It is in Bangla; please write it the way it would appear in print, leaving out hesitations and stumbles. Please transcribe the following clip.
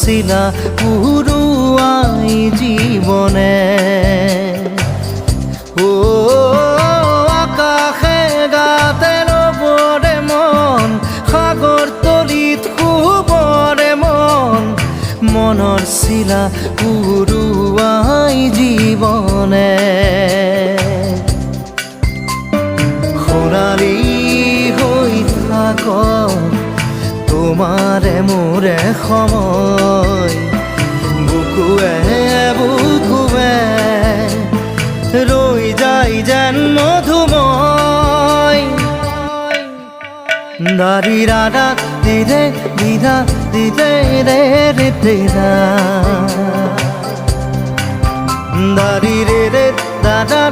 শিলা পুরুয়াই জীবনে ও আকাশে গাতে রবরে মন সাগর তলিত শুবরে মন মনৰ শিলা পুরুয়াই জীবনে সোণালী হৈ থাক তোমাৰে মোৰে সময় বুকুৱে বুকুৱে ৰৈ যায় যেন মধুময় দাৰি ৰাধা দিদে দিদা দিদে ৰে ৰে দিদা দাৰি ৰে ৰে দাদা